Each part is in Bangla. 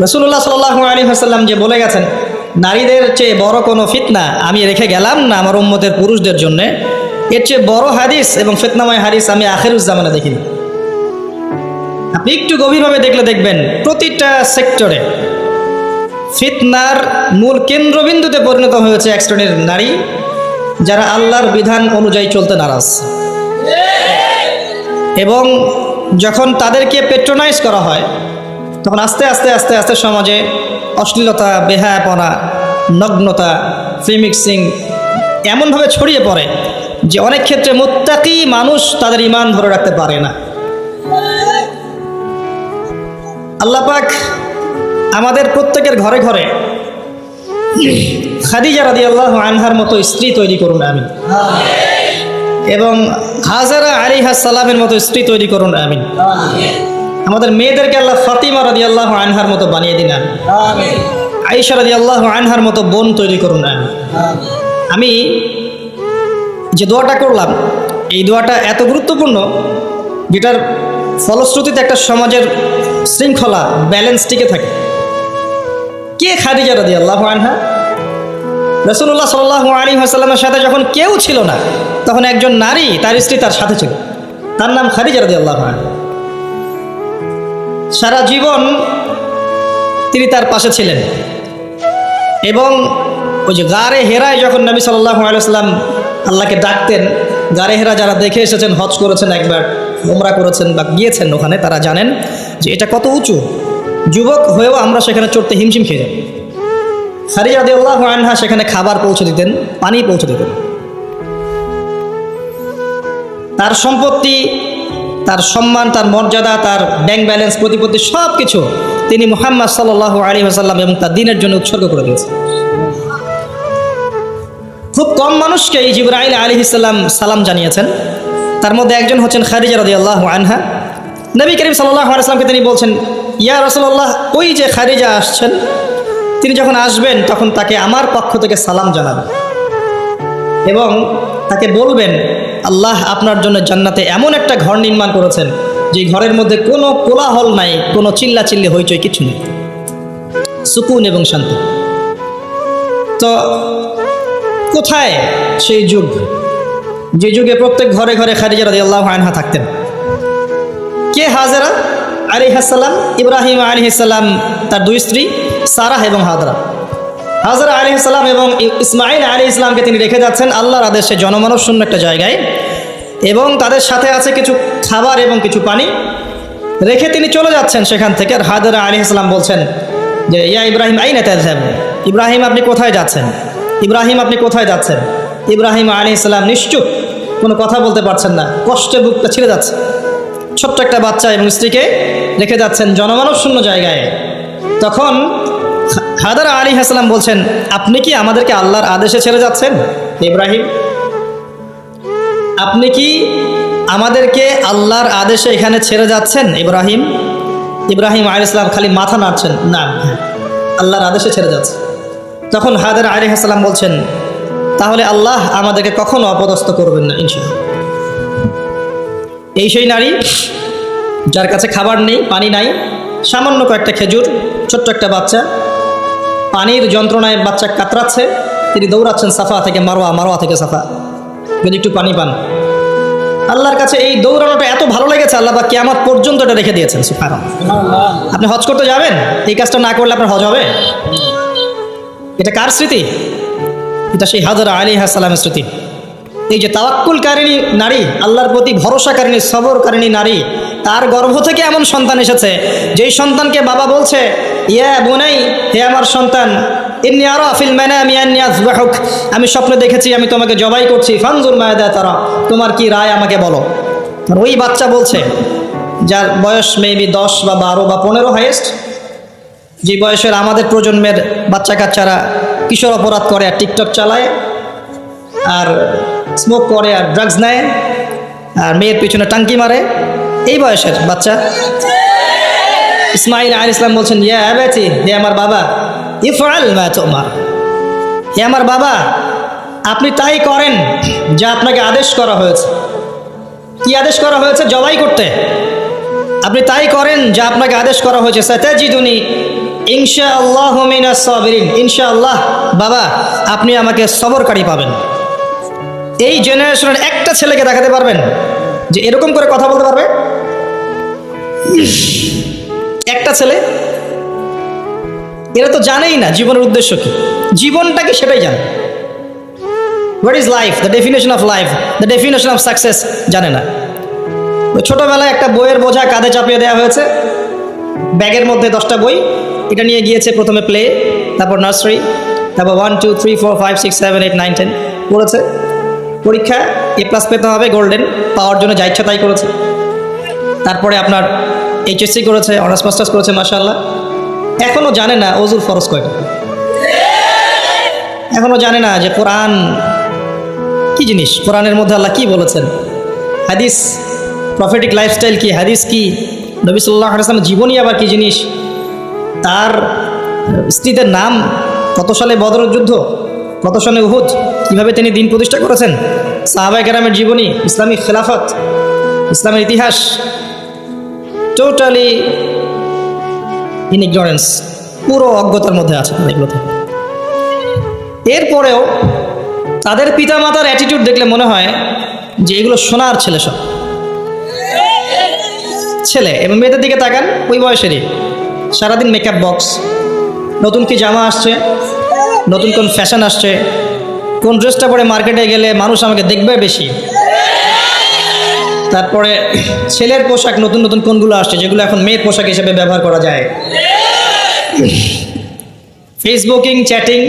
রাসূলুল্লাহ সাল্লাল্লাহু আলাইহি ওয়াসাল্লাম যে বলে গেছেন, নারীদের চেয়ে বড় কোনো ফিতনা আমি রেখে গেলাম না আমার উম্মতের পুরুষদের জন্য, এর চেয়ে বড় হাদিস এবং ফিতনাময় হাদিস আমি আখিরুজ জামানে দেখিনি। আপনি একটু গভীরভাবে দেখলে দেখবেন প্রতিটা সেক্টরে ফিতনার মূল কেন্দ্রবিন্দুতে পরিণত হয়েছে এক শ্রেণীর নারী, যারা আল্লাহর বিধান অনুযায়ী চলতে নারাজ। এবং যখন তাদেরকে পেট্রোনাইজ করা হয়, তখন আস্তে আস্তে আস্তে আস্তে সমাজে অশ্লীলতা, বেহায়াপনা, নগ্নতা, ফ্রি মিক্সিং এমনভাবে ছড়িয়ে পড়ে যে অনেক ক্ষেত্রে মুত্তাকি মানুষ তাদের ঈমান ধরে রাখতে পারে না। আল্লাহ পাক আমাদের প্রত্যেকের ঘরে ঘরে খাদিজা রাদিয়াল্লাহু আনহার মতো স্ত্রী তৈরি করুন আমিন, এবং হাজারা আলাইহিস সালামের মতো স্ত্রী তৈরি করুন আমিন। আমাদের মেয়েদেরকে আল্লাহ ফাতিমা রাদিয়াল্লাহু আনহার মতো বানিয়ে দিন আমিন। আয়েশা রাদিয়াল্লাহু আনহার মতো বোন তৈরি করুন আমিন। আমি যে দোয়াটা করলাম, এই দোয়াটা এত গুরুত্বপূর্ণ, যেটার ফলশ্রুতিতে একটা সমাজের শৃঙ্খলা, ব্যালেন্স টিকে থাকে। কে খাদিজা রাদিয়াল্লাহু আনহা? রাসূলুল্লাহ সাল্লাল্লাহু আলাইহি ওয়াসাল্লামের সাথে যখন কেউ ছিল না, তখন একজন নারী তার স্ত্রী তার সাথে ছিল, তার নাম খাদিজা রাদিয়াল্লাহু আনহা। সারা জীবন তিনি তার পাশে ছিলেন। এবং ওই যে গারে হেরায় যখন নবী সাল্লাল্লাহু আলাইহি ওয়াসাল্লাম আল্লাহকে ডাকতেন, গারে হেরা যারা দেখে এসেছেন, হজ করেছেন, একবার উমরা করেছেন বা গিয়েছেন ওখানে, তারা জানেন যে এটা কত উঁচু। যুবক হয়েও আমরা সেখানে চড়তে হিমশিম খেয়ে যাই। খাদিজা রাদিয়াল্লাহু আনহা সেখানে খাবার পৌঁছে দিতেন, পানি পৌঁছে দিতেন। তার সম্পত্তি, তার সম্মান, তার মর্যাদা, তার ব্যাংক ব্যালেন্স, প্রতিপত্তি সব কিছু তিনি মুহাম্মদ সাল্লাল্লাহু আলাইহি ওয়াসাল্লাম এবং তার দ্বীনের জন্য উৎসর্গ করে দিয়েছেন। খুব কম মানুষকে জিবরাইল আলাইহিস সালাম সালাম জানিয়েছেন, তার মধ্যে একজন হচ্ছেন খাদিজা রাদিয়াল্লাহু আনহা। নবী করিম সাল্লাল্লাহু আলাইহি ওয়াসাল্লামকে তিনি বলছেন, ইয়া রাসূলুল্লাহ, ওই যে খাদিজা আসছেন, তিনি যখন আসবেন তখন তাকে আমার পক্ষ থেকে সালাম জানাবেন এবং তাকে বলবেন, আল্লাহ আপনার জন্য জান্নাতে এমন একটা ঘর নির্মাণ করেছেন যে ঘরের মধ্যে কোনো কোলাহল নাই, কোনো চিল্লাচিল্লি হইচই কিছু নেই, সুকুন এবং শান্তি। তো কোথায় সেই যুগ, যে যুগে প্রত্যেক ঘরে ঘরে খাদিজা রাদিয়াল্লাহু আনহা থাকতেন? কে হাজেরা আলাইহিস সালাম? ইব্রাহিম আলাইহিস সালাম তার দুই স্ত্রী সারাহ এবং হাজরা। হাজরা আলাইহিস সালাম এবং ইসমাইল আলাইহিস সালামকে তিনি রেখে যাচ্ছেন আল্লাহর আদেশে জনমানব শূন্য একটা জায়গায়, এবং তাদের সাথে আছে কিছু খাবার এবং কিছু পানি। রেখে তিনি চলে যাচ্ছেন সেখান থেকে। আর হাজরা আলাইহিস সালাম বলছেন যে, ইয়া ইব্রাহিম আইনা তাযহাবুন, ইব্রাহিম আপনি কোথায় যাচ্ছেন? ইব্রাহিম আপনি কোথায় যাচ্ছেন? ইব্রাহিম আলাইহিস সালাম নিশ্চুপ, কোনো কথা বলতে পারছেন না, কষ্টে বুকটা ছিঁড়ে যাচ্ছে। ছোট্ট একটা বাচ্চা এবং স্ত্রীকে রেখে যাচ্ছেন জনমানব শূন্য জায়গায়। তখন হাজরা আলাইহিস সালাম বলছেন, আপনি কি আমাদেরকে আল্লাহর আদেশে ছেড়ে যাচ্ছেন ইব্রাহিম? আপনি কি আমাদেরকে আল্লাহর আদেশে এখানে ছেড়ে যাচ্ছেন ইব্রাহিম? ইব্রাহিম আলাইহিস সালাম খালি মাথা নাড়ছেন, না, হ্যাঁ, আল্লাহর আদেশে ছেড়ে যাচ্ছে। তখন হাজরা আলাইহিস সালাম বলছেন, তাহলে আল্লাহ আমাদেরকে কখনো অপদস্থ করবেন না ইনশাআল্লাহ। এই সেই নারী যার কাছে খাবার নেই, পানি নাই, সামান্য কয়েকটা খেজুর, ছোট্ট একটা বাচ্চা, পানির যন্ত্রণায় বাচ্চা কাতরাচ্ছে, তিনি দৌড়াচ্ছেন সাফা থেকে মারওয়া, মারওয়া থেকে সাফা, যদি একটু পানি পান। আল্লাহর কাছে এই দৌড়ানোটা এত ভালো লেগেছে, আল্লাহ পাক কিয়ামত পর্যন্ত এটা রেখে দিয়েছেন। সুবহানাল্লাহ। আপনি হজ করতে যাবেন, এই কাজটা না করলে আপনার হজ হবে? এটা কার স্মৃতি? এটা সেই হাজরা আলাইহিস সালামের স্মৃতি। এই যে তাওয়াক্কুলকারিণী নারী, আল্লাহর প্রতি ভরসাকারিণী, সবরকারিণী নারী, তার গর্ভ থেকে এমন সন্তান এসেছে যেই সন্তানকে বাবা বলছে, ইয়া বুনাই, হে আমার সন্তান, ইন্নী আরা ফিল মানামি আন্নী আযবাহুক, আমি স্বপ্নে দেখেছি আমি তোমাকে জবাই করছি, ফানজুর মাযা তারা, তোমার কি রায় আমাকে বলো। আর ওই বাচ্চা বলছে, যার বয়স মেবি 10 বা 12 বা 15 হাইয়েস্ট, যে বয়সের আমাদের প্রজন্মের বাচ্চা কাচ্চারা কিশোর অপরাধ করে আর টিকটক চালায় আর স্মোক করে আর ড্রাগস নেয় আর মেয়ের পিছনে টাঙ্কি মারে, এই বয়সের বাচ্চা। ইসমাইল আলাইহিস সালাম বলছেন, ইয়া আবাতি, হে আমার বাবা, ইফআল মা তুমার, হে আমার বাবা, আপনি তাই করেন যা আপনাকে আদেশ করা হয়েছে। কি আদেশ করা হয়েছে? জবাই করতে। আপনি তাই করেন যা আপনাকে আদেশ করা হয়েছে। সাতাজিদুনি ইনশাআল্লাহু মিনাস সাবিরিন, ইনশাআল্লাহ বাবা আপনি আমাকে সবরকারী পাবেন। এই জেনারেশনের একটা ছেলেকে দেখাতে পারবেন যে এরকম করে কথা বলতে পারবে? একটা ছেলে? এরা তো জানেই না জীবনের উদ্দেশ্য কি, জীবনটা কি সেটাই জানে। What is life, the definition of life, the definition of success জানে না। ছোটবেলায় একটা বইয়ের বোঝা কাঁধে চাপিয়ে দেওয়া হয়েছে, ব্যাগের মধ্যে 10টা বই, এটা নিয়ে গিয়েছে প্রথমে প্লে, তারপর নার্সারি, তারপর 1 2 3 4 5 6 7 8 9 10 পড়েছে। পরীক্ষা A+ পেতে হবে, গোল্ডেন পাওয়ার জন্য যা ইচ্ছা তাই করেছে। তারপরে আপনার HSC করেছে, অনার্স মাস্টার্স করেছে, মাশাআল্লাহ। এখনও জানে না ওযুর ফরজ কয়টা, এখনও জানে না যে কোরআন কি জিনিস, কোরআনের মধ্যে আল্লাহ কি বলেছেন, হাদিস প্রফেটিক লাইফস্টাইল কি, হাদিস কি, নবী সাল্লাল্লাহু আলাইহি ওয়াসাল্লামের জীবনী আবার কি জিনিস, তার স্ত্রীদের নাম, কত সালে বদরের যুদ্ধ, কত সালে উহুদ, কীভাবে তিনি দিন প্রতিষ্ঠা করেছেন, সাহাবায়ে কেরামের জীবনী, ইসলামী খেলাফত, ইসলামের ইতিহাস, টোটালি ইন ইগনোরেন্স, পুরো অজ্ঞতার মধ্যে আছে এগুলো থেকে। এরপরেও তাদের পিতামাতার অ্যাটিটিউড দেখলে মনে হয় যে এগুলো সোনার ছেলে, সব ছেলে। এবং মেয়েদের দিকে তাকান, ওই বয়সেরই সারাদিন মেকআপ বক্স, নতুন কি জামা আসছে, নতুন কোন ফ্যাশন আসছে, কোন ড্রেসটা পরে মার্কেটে গেলে মানুষ আমাকে দেখবে বেশি, তারপরে ছেলের পোশাক নতুন নতুন কোনগুলো আসছে যেগুলো এখন মেয়ের পোশাক হিসেবে ব্যবহার করা যায়, ফেসবুকিং, চ্যাটিং,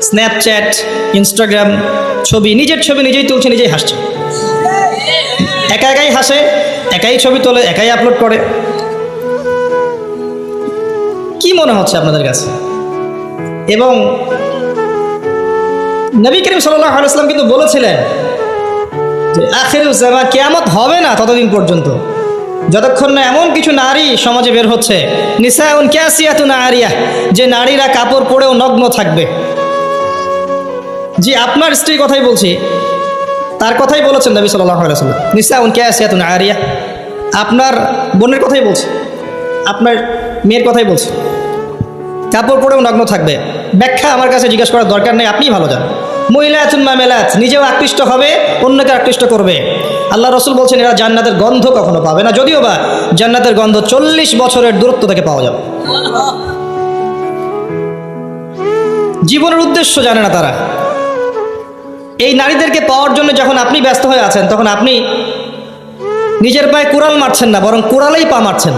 স্ন্যাপচ্যাট, ইনস্টাগ্রাম, ছবি, নিজের ছবি নিজেই তুলছে, নিজেই হাসছে, একা একাই হাসে, একাই ছবি তোলে, একাই আপলোড করে। কি মনে হচ্ছে আপনাদের কাছে? এবং নবী করিম সাল্লাল্লাহু আলাইহি ওয়াসাল্লাম কিন্তু বলেছিলেন যে আখিরুজ জামান, কিয়ামত হবে না ততদিন পর্যন্ত যতক্ষণ না এমন কিছু নারী সমাজে বের হচ্ছে, নিসাউন কাসিয়াতুন আরিয়াহ, যে নারীরা কাপড় পরেও নগ্ন থাকবে। জি, আপনার স্ত্রীর কথাই বলছি, তার কথাই বলেছেন নবী সাল্লাল্লাহু আলাইহি ওয়াসাল্লাম, নিসাউন কাসিয়াতুন আরিয়াহ। আপনার বোনের কথাই বলছি, আপনার মেয়ের কথাই বলছি, কাপড় পরেও নগ্ন থাকবে। ব্যাখ্যা আমার কাছে জিজ্ঞাসা করার দরকার নেই, আপনিই ভালো জানেন। মহিলাতুন মামেলাত, নিজেও আকৃষ্ট হবে, অন্যকে আকৃষ্ট করবে। আল্লাহ রসুল বলছেন এরা জান্নাতের গন্ধ কখনো পাবে না, যদিও বা জান্নাতের গন্ধ 40 বছরের দূরত্ব থেকে পাওয়া যাবে। জীবনের উদ্দেশ্য জানে না তারা। এই নারীদেরকে পাওয়ার জন্য যখন আপনি ব্যস্ত হয়ে আছেন, তখন আপনি নিজের পায়ে কুড়াল মারছেন না, বরং কুড়ালেই পা মারছেন।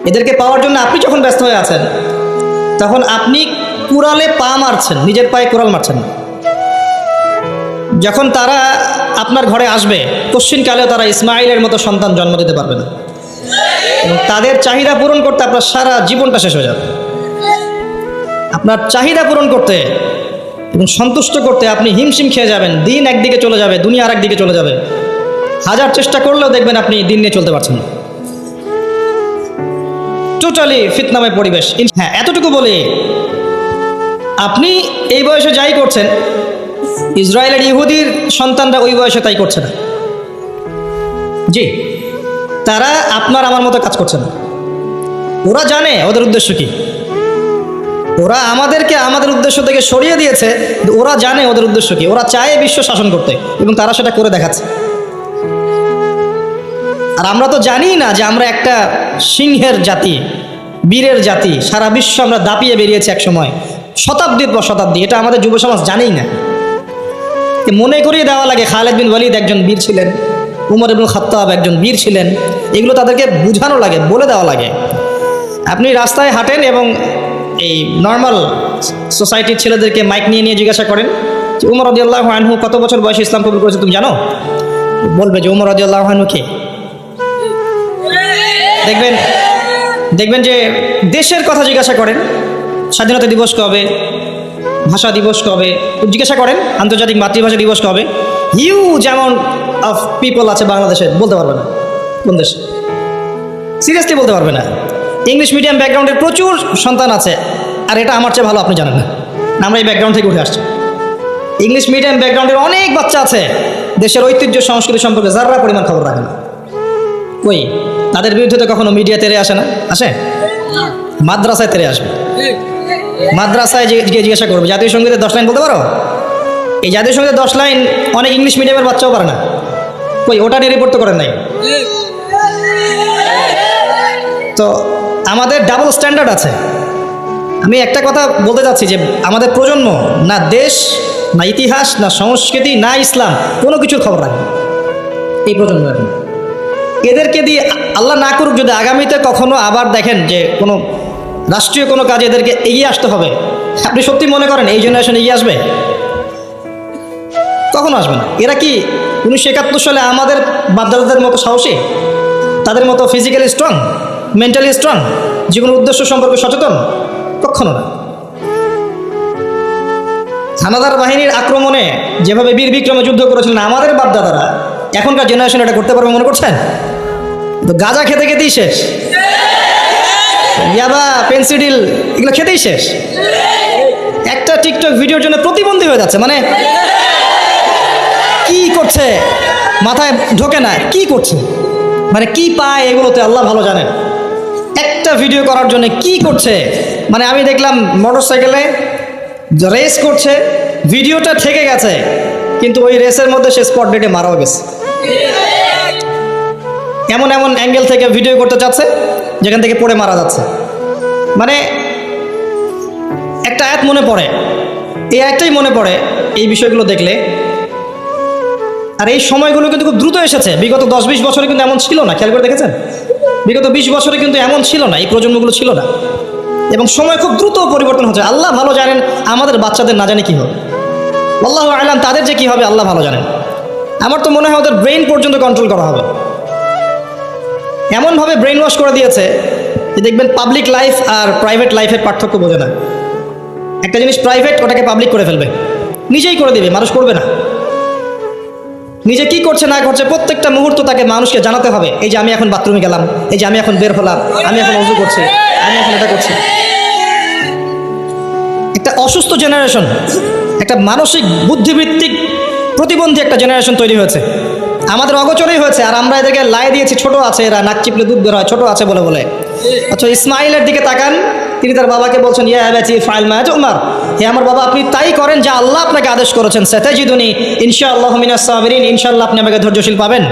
এদেরকে পাওয়ার জন্য আপনি যখন ব্যস্ত হয়ে আছেন, তখন আপনি কুড়ালে পা মারছেন, নিজের পায়ে কুড়াল মারছেন না। যখন তারা আপনার ঘরে আসবে, কশ্চিনকালেও তারা ইসমাইলের মতো সন্তান জন্ম দিতে পারবে না, এবং তাদের চাহিদা পূরণ করতে আপনার সারা জীবনটা শেষ হয়ে যাবে। আপনার চাহিদা পূরণ করতে এবং সন্তুষ্ট করতে আপনি হিমশিম খেয়ে যাবেন, দিন একদিকে চলে যাবে, দুনিয়া আর একদিকে চলে যাবে। হাজার চেষ্টা করলেও দেখবেন আপনি দিন নিয়ে চলতে পারছেন না। টোটালি ফিতনাময় পরিবেশ। হ্যাঁ, এতটুকু বলি, আপনি এই বয়সে যাই করছেন, ইসরায়েলের ইহুদির সন্তানরা ওই বয়সে তাই করছে না। জি, তারা আপনার আমার মতো কাজ করছে না। ওরা জানে ওদের উদ্দেশ্য কি, ওরা আমাদেরকে আমাদের উদ্দেশ্য থেকে সরিয়ে দিয়েছে, ওরা জানে ওদের উদ্দেশ্য কি। ওরা চায় বিশ্ব শাসন করতে, এবং তারা সেটা করে দেখাচ্ছে। আর আমরা তো জানি না যে আমরা একটা সিংহের জাতি, বীরের জাতি, সারা বিশ্ব আমরা দাপিয়ে বেরিয়েছি এক সময়, শতাব্দীর পর শতাব্দী। এটা আমাদের যুব সমাজ জানেই না। মনে করিয়ে দেওয়া লাগে খালিদ বিন ওয়ালিদ একজন বীর ছিলেন, উমর ইবনুল খাত্তাব একজন বীর ছিলেন, এগুলো তাদেরকে বোঝানো লাগে, বলে দেওয়া লাগে। আপনি রাস্তায় হাঁটেন এবং এই নর্মাল সোসাইটির ছেলেদেরকে মাইক নিয়ে নিয়ে জিজ্ঞাসা করেন যে উমর রাদিয়াল্লাহু আনহু কত বছর বয়সে ইসলাম কবুল করেছে তুমি জানো? বলবে যে উমর রাদিয়াল্লাহু আনহু কে। দেখবেন যে দেশের কথা জিজ্ঞাসা করেন, স্বাধীনতা দিবস কবে, ভাষা দিবস কবে, জিজ্ঞাসা করেন আন্তর্জাতিক মাতৃভাষা দিবস কবে, হিউজ অ্যামাউন্ট অফ পিপল আছে বাংলাদেশে, বলতে পারবে না কোন দেশে, সিরিয়াসলি বলতে পারবে না। ইংলিশ মিডিয়াম ব্যাকগ্রাউন্ডের প্রচুর সন্তান আছে, আর এটা আমার চেয়ে ভালো আপনি জানেন না, আমরা এই ব্যাকগ্রাউন্ড থেকে উঠে আসছি। ইংলিশ মিডিয়াম ব্যাকগ্রাউন্ডের অনেক বাচ্চা আছে, দেশের ঐতিহ্য সংস্কৃতি সম্পর্কে যারা পরিমাণ খবর রাখে না। কই, তাদের বিরুদ্ধে তো কখনো মিডিয়া তেরে আসে না, আসে? মাদ্রাসায় তেরে আসবে, মাদ্রাসায় গিয়ে জিজ্ঞাসা করবে জাতীয় সঙ্গীতের 10 লাইন বলতে পারো? এই জাতীয় সঙ্গীতের 10 লাইন অনেক ইংলিশ মিডিয়ামের বাচ্চাও পারে না, কই ওটা নিয়ে রিপোর্ট তো করেন নাই। তো আমাদের ডাবল স্ট্যান্ডার্ড আছে। আমি একটা কথা বলতে চাচ্ছি যে আমাদের প্রজন্ম না দেশ, না ইতিহাস, না সংস্কৃতি, না ইসলাম, কোনো কিছুর খবর রাখবে এই প্রজন্ম এখন। এদেরকে দিয়ে আল্লাহ না করুক যদি আগামীতে কখনো আবার দেখেন যে কোনো রাষ্ট্রীয় কোনো কাজে এদেরকে এগিয়ে আসতে হবে, আপনি সত্যি মনে করেন এই জেনারেশন এগিয়ে আসবে? কখনো আসবে না। এরা কি 1971 সালে আমাদের বাপদাদাদের মতো সাহসী, তাদের মতো ফিজিক্যালি স্ট্রং, মেন্টালি স্ট্রং, যে কোনো উদ্দেশ্য সম্পর্কে সচেতন? কখনো না। হানাদার বাহিনীর আক্রমণে যেভাবে বীর বিক্রমে যুদ্ধ করেছিলেন আমাদের বাপদাদারা, এখনকার জেনারেশন এটা করতে পারবে মনে করছেন? তো গাঁজা খেতে খেতেই শেষ, ইয়াবা, পেন্সিডিল এগুলো খেতেই শেষ। একটা টিকটক ভিডিওর জন্য প্রতিবন্ধী হয়ে যাচ্ছে, মানে কি করছে মাথায় ঢোকে না, কি করছে, মানে কি পায় এগুলোতে আল্লাহ ভালো জানেন। একটা ভিডিও করার জন্য কি করছে, মানে আমি দেখলাম মোটর সাইকেলে রেস করছে, ভিডিওটা থেকে গেছে, কিন্তু ওই রেসের মধ্যে সে স্পট ডেটে মারাও গেছে। এমন এমন অ্যাঙ্গেল থেকে ভিডিও করতে চাচ্ছে যেখান থেকে পড়ে মারা যাচ্ছে। মানে একটা আয়াত মনে পড়ে, এই আয়াতটাই মনে পড়ে এই বিষয়গুলো দেখলে। আর এই সময়গুলো কিন্তু খুব দ্রুত এসেছে, বিগত 10-20 বছরে কিন্তু এমন ছিল না, খেয়াল করে দেখেছেন? বিগত 20 বছরে কিন্তু এমন ছিল না, এই প্রজন্মগুলো ছিল না, এবং সময় খুব দ্রুত পরিবর্তন হচ্ছে। আল্লাহ ভালো জানেন আমাদের বাচ্চাদের না জানে কী হবে, আল্লাহু আ'লাম তাদের যে কী হবে আল্লাহ ভালো জানেন। আমার তো মনে হয় ওদের ব্রেন পর্যন্ত কন্ট্রোল করা হবে, এমনভাবে ব্রেন ওয়াশ করে দিয়েছে যে দেখবেন পাবলিক লাইফ আর প্রাইভেট লাইফের পার্থক্য বোঝে না। একটা জিনিস প্রাইভেট, ওটাকে পাবলিক করে ফেলবে, নিজেই করে দেবে, মানুষ করবে না। নিজে কি করছে না করছে প্রত্যেকটা মুহূর্ত তাকে মানুষকে জানাতে হবে, এই যে আমি এখন বাথরুমে গেলাম, এই যে আমি এখন বের হলাম, আমি এখন ওযু করছি, আমি এখন এটা করছি। একটা অসুস্থ জেনারেশন, একটা মানসিক বুদ্ধিভিত্তিক প্রতিবন্ধী একটা জেনারেশন তৈরি হয়েছে, আমাদের অগোচরেই হয়েছে। আর আমরা এদেরকে লাই দিয়েছি ছোট আছে, এরা নাক চিপলে দুধ বের হয়, ছোট আছে বলে বলে। আচ্ছা, ইসমাইলের দিকে তাকান, তিনি তার বাবাকে বলছেন, ইয়া আবাতি ফাইল মা তুমার, হে আমার বাবা আপনি তাই করেন যা আল্লাহ আপনাকে আদেশ করেছেন, সাতাজিদুনি ইনশাআল্লাহু মিনাস সাবিরিন, ইনশাআল্লাহ আপনি আমাকে ধৈর্যশীল পাবেন।